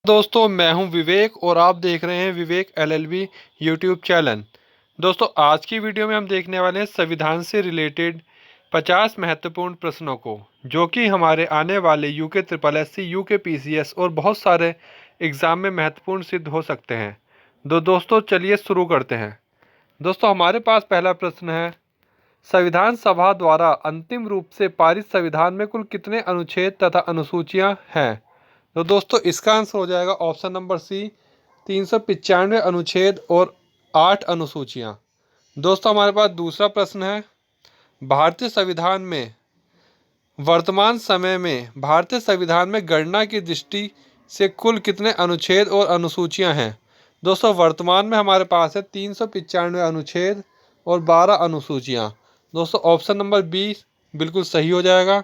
दोस्तों मैं हूं विवेक और आप देख रहे हैं विवेक एलएलबी यूट्यूब चैनल। दोस्तों आज की वीडियो में हम देखने वाले हैं संविधान से रिलेटेड 50 महत्वपूर्ण प्रश्नों को, जो कि हमारे आने वाले UK triple SC, UK PCS और बहुत सारे एग्ज़ाम में महत्वपूर्ण सिद्ध हो सकते हैं। दोस्तों चलिए शुरू करते हैं। दोस्तों हमारे पास पहला प्रश्न है, संविधान सभा द्वारा अंतिम रूप से पारित संविधान में कुल कितने अनुच्छेद तथा अनुसूचियां हैं? तो दोस्तों इसका आंसर हो जाएगा ऑप्शन नंबर सी, 395 अनुच्छेद और 8 अनुसूचियां। दोस्तों हमारे पास दूसरा प्रश्न है, भारतीय संविधान में वर्तमान समय में भारतीय संविधान में गणना की दृष्टि से कुल कितने अनुच्छेद और अनुसूचियां हैं? दोस्तों वर्तमान में हमारे पास है 395 अनुच्छेद और 12 अनुसूचियां। दोस्तों ऑप्शन नंबर बी बिल्कुल सही हो जाएगा।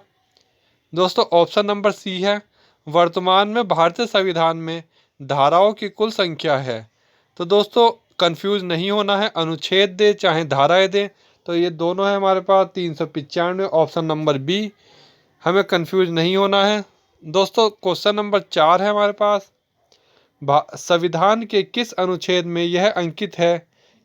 दोस्तों ऑप्शन नंबर सी है, वर्तमान में भारतीय संविधान में धाराओं की कुल संख्या है। तो दोस्तों कंफ्यूज नहीं होना है, अनुच्छेद दे चाहे धाराएं दे, तो ये दोनों है हमारे पास 395, ऑप्शन नंबर बी, हमें कंफ्यूज नहीं होना है। दोस्तों क्वेश्चन नंबर 4 है हमारे पास, संविधान के किस अनुच्छेद में यह अंकित है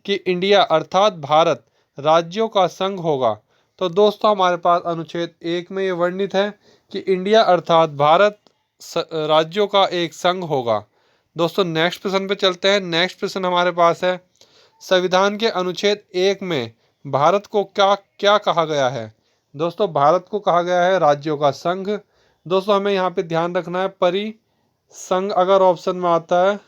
कि इंडिया अर्थात भारत राज्यों का संघ होगा? तो दोस्तों हमारे पास अनुच्छेद 1 में ये वर्णित है कि इंडिया अर्थात भारत राज्यों का एक संघ होगा। दोस्तों नेक्स्ट प्रश्न पे चलते हैं। नेक्स्ट प्रश्न हमारे पास है, संविधान के अनुच्छेद 1 में भारत को क्या क्या कहा गया है? दोस्तों भारत को कहा गया है राज्यों का संघ। दोस्तों हमें यहाँ पे ध्यान रखना है, परिसंघ अगर ऑप्शन में आता है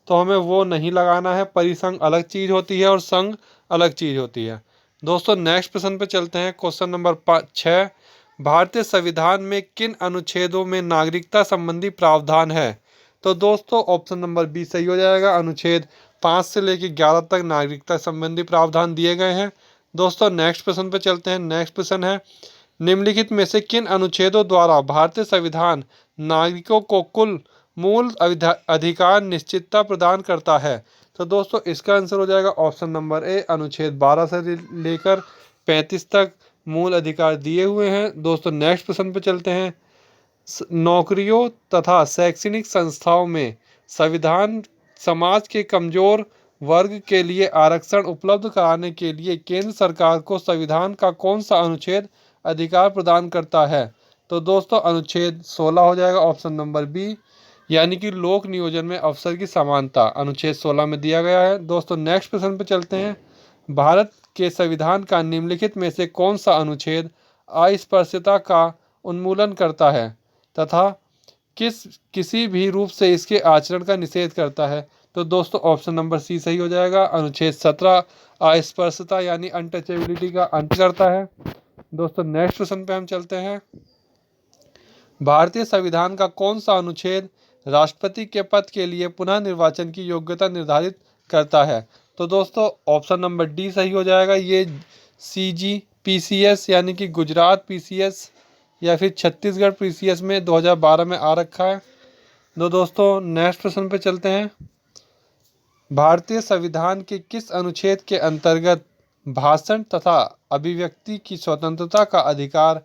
तो हमें वो नहीं लगाना है। परिसंघ अलग चीज़ होती है और संघ अलग चीज़ होती है। दोस्तों नेक्स्ट प्रश्न पे चलते हैं। क्वेश्चन नंबर 6, भारतीय संविधान में किन अनुच्छेदों में नागरिकता संबंधी प्रावधान है? तो दोस्तों ऑप्शन नंबर बी सही हो जाएगा। अनुच्छेद 5 से लेकर 11 तक नागरिकता संबंधी प्रावधान दिए गए हैं। दोस्तों नेक्स्ट प्रश्न पे चलते हैं। नेक्स्ट प्रश्न है, निम्नलिखित में से किन अनुच्छेदों द्वारा भारतीय संविधान नागरिकों को कुल मूल अधिकार निश्चितता प्रदान करता है? तो दोस्तों इसका आंसर हो जाएगा ऑप्शन नंबर ए, अनुच्छेद 12 से लेकर 35 तक मूल अधिकार दिए हुए हैं। दोस्तों नेक्स्ट प्रश्न पे चलते हैं, नौकरियों तथा शैक्षणिक संस्थाओं में संविधान समाज के कमजोर वर्ग के लिए आरक्षण उपलब्ध कराने के लिए केंद्र सरकार को संविधान का कौन सा अनुच्छेद अधिकार प्रदान करता है? तो दोस्तों अनुच्छेद 16 हो जाएगा, ऑप्शन नंबर बी, यानी कि लोक नियोजन में अवसर की समानता अनुच्छेद 16 में दिया गया है। दोस्तों नेक्स्ट प्रश्न पे चलते हैं, भारत के संविधान का निम्नलिखित में से कौन सा अनुच्छेद अस्पृश्यता का उन्मूलन करता है तथा किसी भी रूप से इसके आचरण का निषेध करता है? तो दोस्तों ऑप्शन नंबर सी सही हो जाएगा। अनुच्छेद 17 अस्पृश्यता यानी अनटचेबिलिटी का अंत करता है। दोस्तों नेक्स्ट प्रश्न पे हम चलते हैं, भारतीय संविधान का कौन सा अनुच्छेद राष्ट्रपति के पद के लिए पुनः निर्वाचन की योग्यता निर्धारित करता है? तो दोस्तों ऑप्शन नंबर डी सही हो जाएगा। ये CG-PCS यानी कि गुजरात पीसीएस या फिर छत्तीसगढ़ पीसीएस में 2012 में आ रखा है। दोस्तों नेक्स्ट प्रश्न पे चलते हैं, भारतीय संविधान के किस अनुच्छेद के अंतर्गत भाषण तथा अभिव्यक्ति की स्वतंत्रता का अधिकार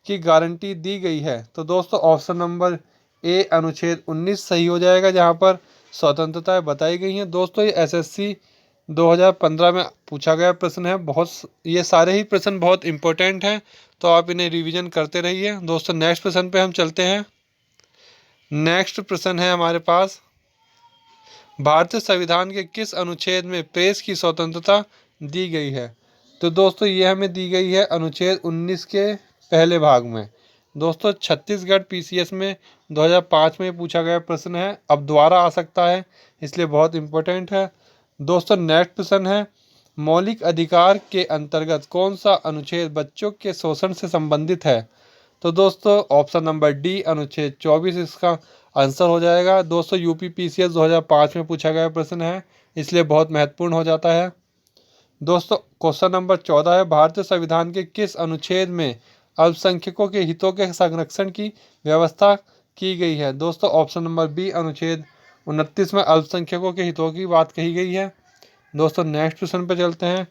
की गारंटी दी गई है? तो दोस्तों ऑप्शन नंबर ए, अनुच्छेद 19 सही हो जाएगा, जहां पर स्वतंत्रताएं बताई गई हैं। दोस्तों ये SSC 2015 में पूछा गया प्रश्न है। ये सारे ही प्रश्न बहुत इंपॉर्टेंट हैं, तो आप इन्हें रिवीजन करते रहिए। दोस्तों नेक्स्ट प्रश्न पे हम चलते हैं। नेक्स्ट प्रश्न है हमारे पास, भारतीय संविधान के किस अनुच्छेद में प्रेस की स्वतंत्रता दी गई है? तो दोस्तों ये हमें दी गई है अनुच्छेद 19 के पहले भाग में। दोस्तों छत्तीसगढ़ पीसीएस में 2005 में पूछा गया प्रश्न है, अब दोबारा आ सकता है, इसलिए बहुत इंपॉर्टेंट है। दोस्तों नेक्स्ट प्रश्न है, मौलिक अधिकार के अंतर्गत कौन सा अनुच्छेद बच्चों के शोषण से संबंधित है? तो दोस्तों ऑप्शन नंबर डी, अनुच्छेद 24 इसका आंसर हो जाएगा। दोस्तों यूपी पीसीएस 2005 में पूछा गया प्रश्न है, इसलिए बहुत महत्वपूर्ण हो जाता है। दोस्तों क्वेश्चन नंबर 14 है, भारतीय संविधान के किस अनुच्छेद में अल्पसंख्यकों के हितों के संरक्षण की व्यवस्था की गई है? दोस्तों ऑप्शन नंबर बी, अनुच्छेद 29 में अल्पसंख्यकों के हितों की बात कही गई है। दोस्तों नेक्स्ट प्रश्न पर चलते हैं,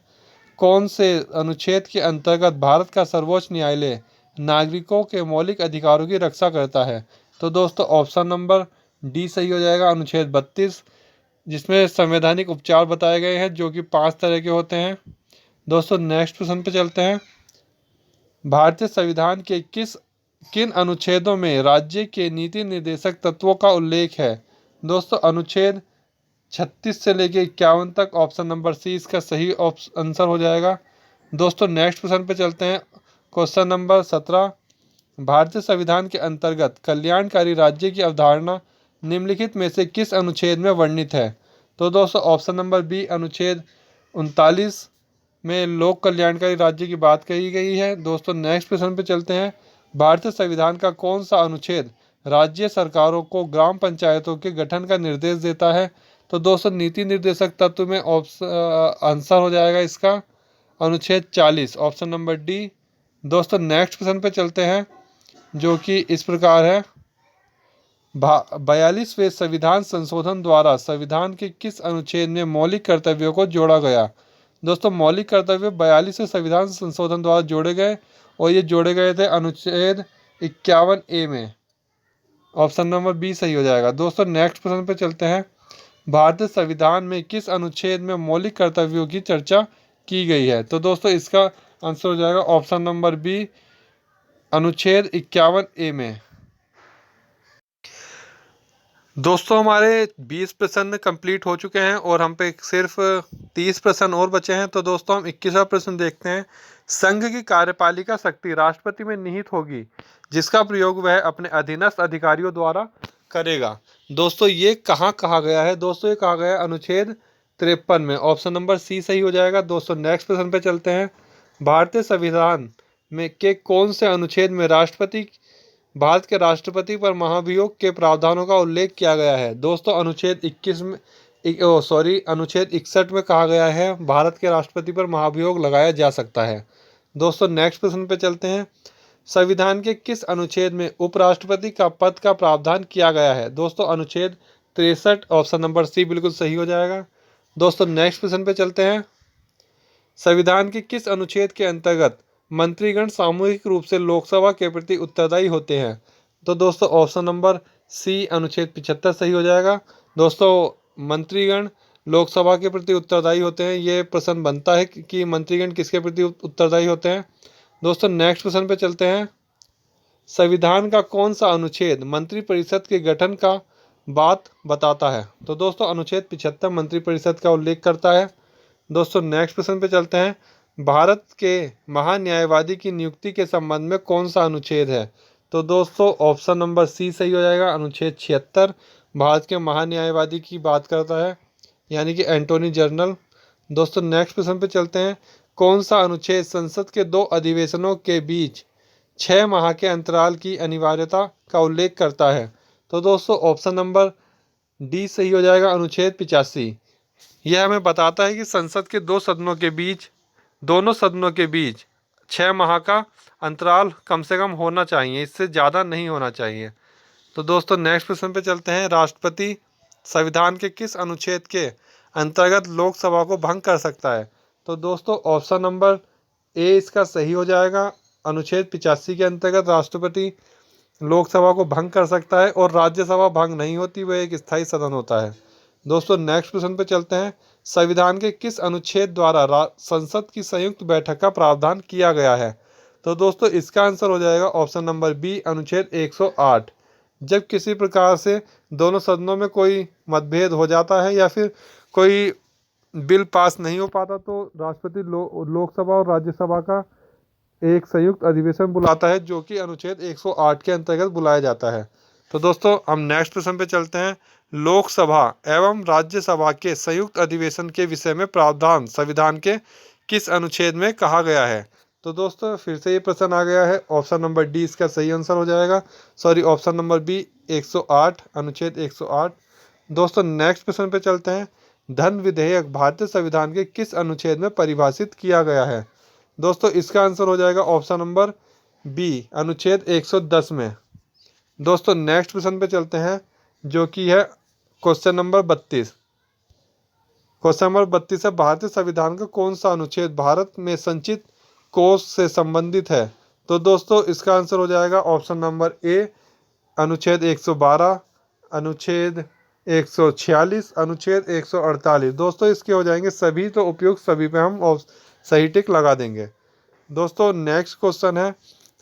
कौन से अनुच्छेद के अंतर्गत भारत का सर्वोच्च न्यायालय नागरिकों के मौलिक अधिकारों की रक्षा करता है? तो दोस्तों ऑप्शन नंबर डी सही हो जाएगा। अनुच्छेद 32 जिसमें संवैधानिक उपचार बताए गए हैं जो कि 5 तरह के होते हैं। दोस्तों नेक्स्ट प्रश्न पे चलते हैं। भारतीय संविधान के किन अनुच्छेदों में राज्य के नीति निर्देशक तत्वों का उल्लेख है? दोस्तों अनुच्छेद 36 से लेके 51 तक। ऑप्शन नंबर सी इसका सही आंसर हो जाएगा। दोस्तों नेक्स्ट प्रश्न पे चलते हैं। Question number 17। भारतीय संविधान के अंतर्गत कल्याणकारी राज्य की अवधारणा निम्नलिखित में से किस अनुच्छेद में वर्णित है? तो दोस्तों ऑप्शन नंबर बी अनुच्छेद 39 में लोक कल्याणकारी राज्य की बात कही गई है। दोस्तों नेक्स्ट प्रश्न पे चलते हैं। भारतीय संविधान का कौन सा अनुच्छेद राज्य सरकारों को ग्राम पंचायतों के गठन का निर्देश देता है? तो दोस्तों नीति निर्देशक तत्व में आंसर हो जाएगा इसका अनुच्छेद 40, ऑप्शन नंबर डी। दोस्तों नेक्स्ट प्रश्न पे चलते हैं जो कि इस प्रकार है। 42वें संविधान संशोधन द्वारा संविधान के किस अनुच्छेद में मौलिक कर्तव्यों को जोड़ा गया? दोस्तों मौलिक कर्तव्य 42वें संविधान संशोधन द्वारा जोड़े गए और ये जोड़े गए थे अनुच्छेद 51A में। ऑप्शन नंबर बी सही हो जाएगा। दोस्तों नेक्स्ट प्रश्न पे चलते हैं। भारतीय संविधान में किस अनुच्छेद में मौलिक कर्तव्यों की चर्चा की गई है? तो दोस्तों इसका आंसर हो जाएगा ऑप्शन नंबर बी अनुच्छेद 51A में। दोस्तों हमारे 20 प्रश्न कंप्लीट हो चुके हैं और हम पे सिर्फ 30 प्रश्न और बचे हैं। तो दोस्तों हम 21वां प्रश्न देखते हैं। संघ की कार्यपालिका शक्ति राष्ट्रपति में निहित होगी जिसका प्रयोग वह अपने अधीनस्थ अधिकारियों द्वारा करेगा। दोस्तों ये कहाँ कहा गया है? दोस्तों ये कहा गया है अनुच्छेद 53 में। ऑप्शन नंबर सी सही हो जाएगा। दोस्तों नेक्स्ट प्रश्न पे चलते हैं। भारतीय संविधान में के कौन से अनुच्छेद में भारत के राष्ट्रपति पर महाभियोग के प्रावधानों का उल्लेख किया गया है? दोस्तों अनुच्छेद 21 में अनुच्छेद 61 में कहा गया है भारत के राष्ट्रपति पर महाभियोग लगाया जा सकता है। दोस्तों नेक्स्ट प्रश्न पे चलते हैं। संविधान के किस अनुच्छेद में उपराष्ट्रपति का पद का प्रावधान किया गया है? दोस्तों अनुच्छेद 63, ऑप्शन नंबर सी बिल्कुल सही हो जाएगा। दोस्तों नेक्स्ट प्रश्न पे चलते हैं। संविधान के किस अनुच्छेद के अंतर्गत मंत्रीगण सामूहिक रूप से लोकसभा के प्रति उत्तरदायी होते हैं? तो दोस्तों ऑप्शन नंबर सी अनुच्छेद 75 सही हो जाएगा। दोस्तों मंत्रीगण लोकसभा के प्रति उत्तरदायी होते हैं। ये प्रश्न बनता है कि मंत्रीगण किसके प्रति उत्तरदायी होते हैं। दोस्तों नेक्स्ट प्रश्न पे चलते हैं। संविधान का कौन सा अनुच्छेद मंत्रिपरिषद के गठन का बात बताता है? तो दोस्तों अनुच्छेद 75 मंत्रिपरिषद का उल्लेख करता है। दोस्तों नेक्स्ट प्रश्न पे चलते हैं। भारत के महान्यायवादी की नियुक्ति के संबंध में कौन सा अनुच्छेद है? तो दोस्तों ऑप्शन नंबर सी सही हो जाएगा। अनुच्छेद 76 भारत के महान्यायवादी की बात करता है, यानी कि एंटोनी जनरल। दोस्तों नेक्स्ट प्रश्न पे चलते हैं। कौन सा अनुच्छेद संसद के 2 अधिवेशनों के बीच 6 माह के अंतराल की अनिवार्यता का उल्लेख करता है? तो दोस्तों ऑप्शन नंबर डी सही हो जाएगा। अनुच्छेद 85 यह हमें बताता है कि संसद के दोनों सदनों के बीच 6 माह का अंतराल कम से कम होना चाहिए, इससे ज़्यादा नहीं होना चाहिए। तो दोस्तों नेक्स्ट प्रश्न पे चलते हैं। राष्ट्रपति संविधान के किस अनुच्छेद के अंतर्गत लोकसभा को भंग कर सकता है? तो दोस्तों ऑप्शन नंबर ए इसका सही हो जाएगा। अनुच्छेद 85 के अंतर्गत राष्ट्रपति लोकसभा को भंग कर सकता है और राज्यसभा भंग नहीं होती, वह एक स्थायी सदन होता है। दोस्तों नेक्स्ट प्रश्न पे चलते हैं। संविधान के किस अनुच्छेद द्वारा संसद की संयुक्त बैठक का प्रावधान किया गया है? तो दोस्तों इसका आंसर हो जाएगा ऑप्शन नंबर बी अनुच्छेद 108। जब किसी प्रकार से दोनों सदनों में कोई मतभेद हो जाता है या फिर कोई बिल पास नहीं हो पाता तो राष्ट्रपति लोकसभा और राज्यसभा का एक संयुक्त अधिवेशन बुलाता है जो कि अनुच्छेद 108 के अंतर्गत बुलाया जाता है। तो दोस्तों हम नेक्स्ट प्रश्न पे चलते हैं। लोकसभा एवं राज्यसभा के संयुक्त अधिवेशन के विषय में प्रावधान संविधान के किस अनुच्छेद में कहा गया है? तो दोस्तों फिर से ये प्रश्न आ गया है। ऑप्शन नंबर डी इसका सही आंसर हो जाएगा। ऑप्शन नंबर बी 108 अनुच्छेद 108। दोस्तों नेक्स्ट प्रश्न पे चलते हैं। धन विधेयक भारतीय संविधान के किस अनुच्छेद में परिभाषित किया गया है? दोस्तों इसका आंसर हो जाएगा ऑप्शन नंबर बी अनुच्छेद 110 में। दोस्तों नेक्स्ट प्रश्न पे चलते हैं जो कि है क्वेश्चन नंबर 32। क्वेश्चन नंबर 32 है। भारतीय संविधान का कौन सा अनुच्छेद भारत में संचित कोष से संबंधित है? तो दोस्तों इसका आंसर हो जाएगा ऑप्शन नंबर ए अनुच्छेद 112। अनुच्छेद 146, अनुच्छेद 148। दोस्तों इसके हो जाएंगे सभी, तो उपयुक्त सभी पे हम सही टिक लगा देंगे। दोस्तों नेक्स्ट क्वेश्चन है,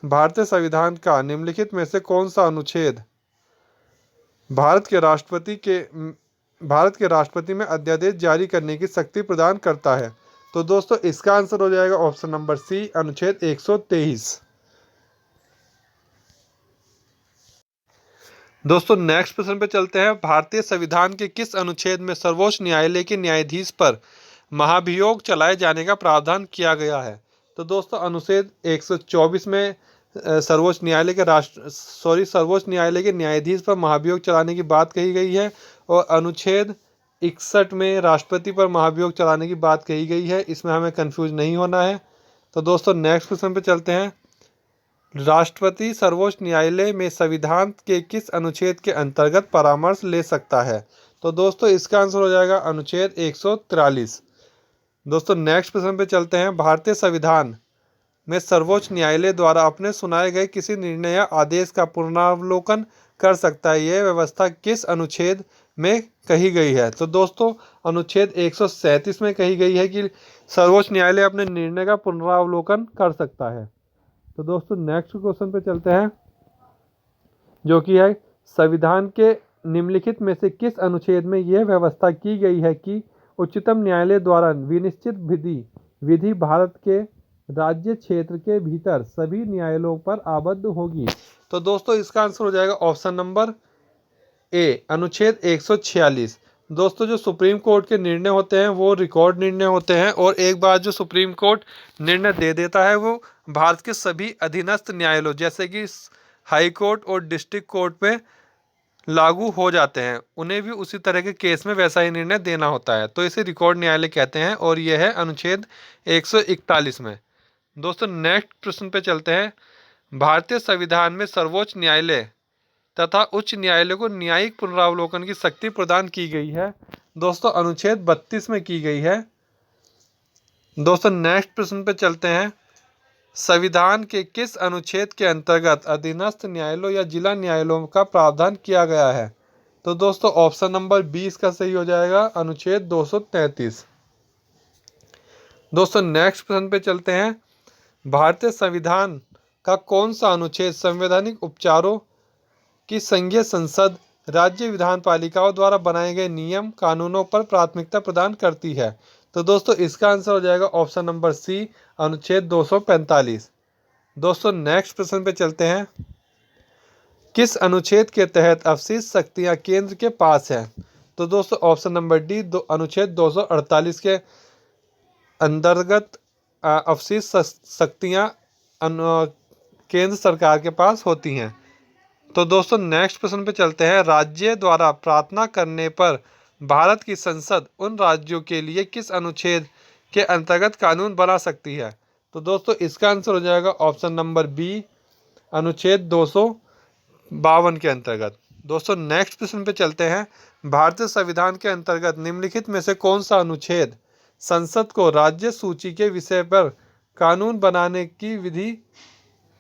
भारतीय संविधान का निम्नलिखित में से कौन सा अनुच्छेद भारत के राष्ट्रपति के भारत के राष्ट्रपति में अध्यादेश जारी करने की शक्ति प्रदान करता है? तो दोस्तों इसका आंसर हो जाएगा ऑप्शन नंबर सी, अनुच्छेद 123। दोस्तों नेक्स्ट प्रश्न पे चलते हैं, भारतीय संविधान के किस अनुच्छेद में सर्वोच्च न्यायालय के न्यायाधीश पर महाभियोग चलाए जाने का प्रावधान किया गया है? तो दोस्तों अनुच्छेद 124 में सर्वोच्च न्यायालय के न्यायाधीश पर महाभियोग चलाने की बात कही गई है, और अनुच्छेद 61 में राष्ट्रपति पर महाभियोग चलाने की बात कही गई है। इसमें हमें कंफ्यूज नहीं होना है। तो दोस्तों नेक्स्ट क्वेश्चन पे चलते हैं, राष्ट्रपति सर्वोच्च न्यायालय में संविधान के किस अनुच्छेद के अंतर्गत परामर्श ले सकता है? तो दोस्तों इसका आंसर हो जाएगा अनुच्छेद 143। दोस्तों नेक्स्ट प्रश्न पे चलते हैं, भारतीय संविधान में सर्वोच्च न्यायालय द्वारा अपने सुनाए गए किसी निर्णय या आदेश का पुनरावलोकन कर सकता है, यह व्यवस्था किस अनुच्छेद में कही गई है? तो दोस्तों अनुच्छेद 137 में कही गई है कि सर्वोच्च न्यायालय अपने निर्णय का पुनरावलोकन कर सकता है। तो दोस्तों नेक्स्ट क्वेश्चन पे चलते हैं, जो कि है संविधान के निम्नलिखित में से किस अनुच्छेद में यह व्यवस्था की गई है कि उच्चतम न्यायालय द्वारा विनिश्चित विधि भारत के राज्य क्षेत्र के भीतर सभी न्यायालयों पर आबद्ध होगी? तो दोस्तों इसका आंसर हो जाएगा ऑप्शन नंबर ए, अनुच्छेद 146। दोस्तों जो सुप्रीम कोर्ट के निर्णय होते हैं वो रिकॉर्ड निर्णय होते हैं, और एक बार जो सुप्रीम कोर्ट निर्णय दे देता है वो भारत के सभी अधीनस्थ न्यायालयों जैसे कि हाई कोर्ट और डिस्ट्रिक्ट कोर्ट पे लागू हो जाते हैं। उन्हें भी उसी तरह के केस में वैसा ही निर्णय देना होता है, तो इसे रिकॉर्ड न्यायालय कहते हैं, और यह है अनुच्छेद 141 में। दोस्तों नेक्स्ट प्रश्न पे चलते हैं, भारतीय संविधान में सर्वोच्च न्यायालय तथा उच्च न्यायालय को न्यायिक पुनरावलोकन की शक्ति प्रदान की गई है? दोस्तों अनुच्छेद 32 में की गई है। दोस्तों नेक्स्ट प्रश्न पे चलते हैं, संविधान के किस अनुच्छेद के अंतर्गत अधीनस्थ न्यायालयों या जिला न्यायालयों का प्रावधान किया गया है? तो दोस्तों ऑप्शन नंबर 20 का सही हो जाएगा अनुच्छेद 233। दोस्तों नेक्स्ट प्रश्न पे चलते हैं, भारतीय संविधान का कौन सा अनुच्छेद संवैधानिक उपचारों की संघीय संसद राज्य विधान पालिकाओं द्वारा बनाए गए नियम कानूनों पर प्राथमिकता प्रदान करती है? तो दोस्तों इसका आंसर हो जाएगा ऑप्शन नंबर सी, अनुच्छेद 245। दोस्तों नेक्स्ट प्रश्न पे चलते हैं, किस अनुच्छेद के तहत अवशिष्ट शक्तियां केंद्र के पास है? तो दोस्तों ऑप्शन नंबर डी, अनुच्छेद 248 के अंतर्गत अवशिष्ट शक्तियां केंद्र सरकार के पास होती हैं। तो दोस्तों नेक्स्ट प्रश्न पे चलते हैं, राज्य द्वारा प्रार्थना करने पर भारत की संसद उन राज्यों के लिए किस अनुच्छेद के अंतर्गत कानून बना सकती है? तो दोस्तों इसका आंसर हो जाएगा ऑप्शन नंबर बी, अनुच्छेद 252 के अंतर्गत। दोस्तों नेक्स्ट प्रश्न पे चलते हैं, भारतीय संविधान के अंतर्गत निम्नलिखित में से कौन सा अनुच्छेद संसद को राज्य सूची के विषय पर कानून बनाने की विधि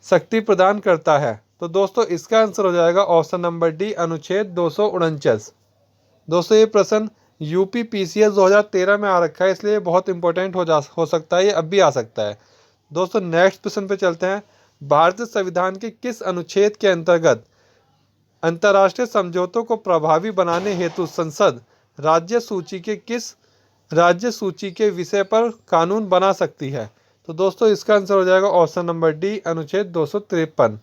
शक्ति प्रदान करता है? तो दोस्तों इसका आंसर हो जाएगा ऑप्शन नंबर डी, अनुच्छेद 249। दोस्तों ये प्रश्न यूपी पीसीएस 2013 में आ रखा है, इसलिए बहुत इंपॉर्टेंट हो सकता है, ये अब भी आ सकता है। दोस्तों नेक्स्ट प्रश्न पे चलते हैं, भारतीय संविधान के किस अनुच्छेद के अंतर्गत अंतर्राष्ट्रीय समझौतों को प्रभावी बनाने हेतु संसद राज्य सूची के विषय पर कानून बना सकती है? तो दोस्तों इसका आंसर हो जाएगा ऑप्शन नंबर डी, अनुच्छेद 253।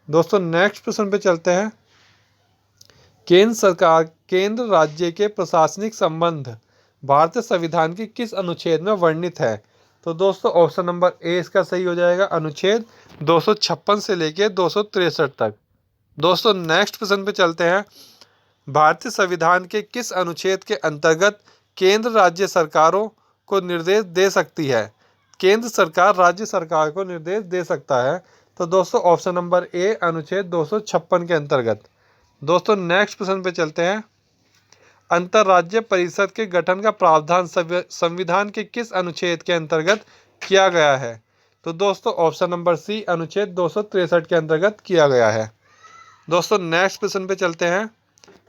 दोस्तों नेक्स्ट प्रश्न पे चलते हैं, केंद्र राज्य के प्रशासनिक संबंध भारतीय संविधान की किस अनुच्छेद में वर्णित है? तो दोस्तों ऑप्शन नंबर ए इसका सही हो जाएगा, अनुच्छेद 256 से लेके 263 तक। दोस्तों नेक्स्ट प्रश्न पे चलते हैं, भारतीय संविधान के किस अनुच्छेद के अंतर्गत केंद्र राज्य सरकारों को निर्देश दे सकती है? केंद्र सरकार राज्य सरकार को निर्देश दे सकता है। तो दोस्तों ऑप्शन नंबर ए, अनुच्छेद 256 के अंतर्गत। दोस्तों नेक्स्ट प्रश्न पे चलते हैं, अंतर्राज्य परिषद के गठन का प्रावधान संविधान के किस अनुच्छेद के अंतर्गत किया गया है? तो दोस्तों ऑप्शन नंबर सी, अनुच्छेद 263 के अंतर्गत किया गया है। दोस्तों नेक्स्ट प्रश्न पे चलते हैं,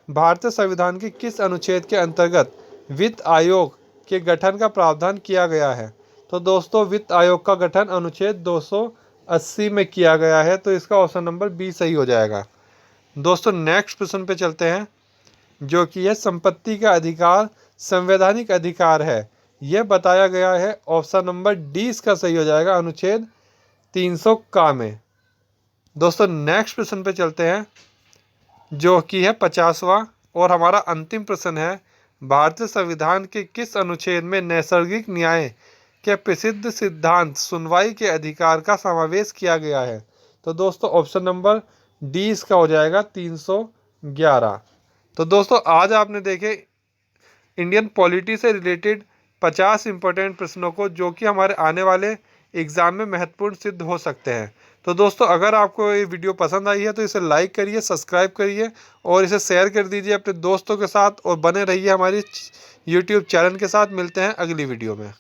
भारतीय संविधान के किस अनुच्छेद के अंतर्गत वित्त आयोग के गठन का प्रावधान किया गया है? तो दोस्तों वित्त आयोग का गठन अनुच्छेद 280 में किया गया है, तो इसका ऑप्शन नंबर बी सही हो जाएगा। दोस्तों नेक्स्ट प्रश्न पे चलते हैं, जो कि है संपत्ति का अधिकार संवैधानिक अधिकार है, यह बताया गया है। ऑप्शन नंबर डी इसका सही हो जाएगा अनुच्छेद 300 का में। दोस्तों नेक्स्ट प्रश्न पे चलते हैं, जो कि है 50वां और हमारा अंतिम प्रश्न है, भारतीय संविधान के किस अनुच्छेद में नैसर्गिक न्याय के प्रसिद्ध सिद्धांत सुनवाई के अधिकार का समावेश किया गया है? तो दोस्तों ऑप्शन नंबर डी इसका हो जाएगा 311। तो दोस्तों आज आपने देखे इंडियन पॉलिटी से रिलेटेड 50 इंपॉर्टेंट प्रश्नों को, जो कि हमारे आने वाले एग्ज़ाम में महत्वपूर्ण सिद्ध हो सकते हैं। तो दोस्तों अगर आपको ये वीडियो पसंद आई है तो इसे लाइक करिए, सब्सक्राइब करिए और इसे शेयर कर दीजिए अपने दोस्तों के साथ, और बने रहिए हमारी यूट्यूब चैनल के साथ। मिलते हैं अगली वीडियो में।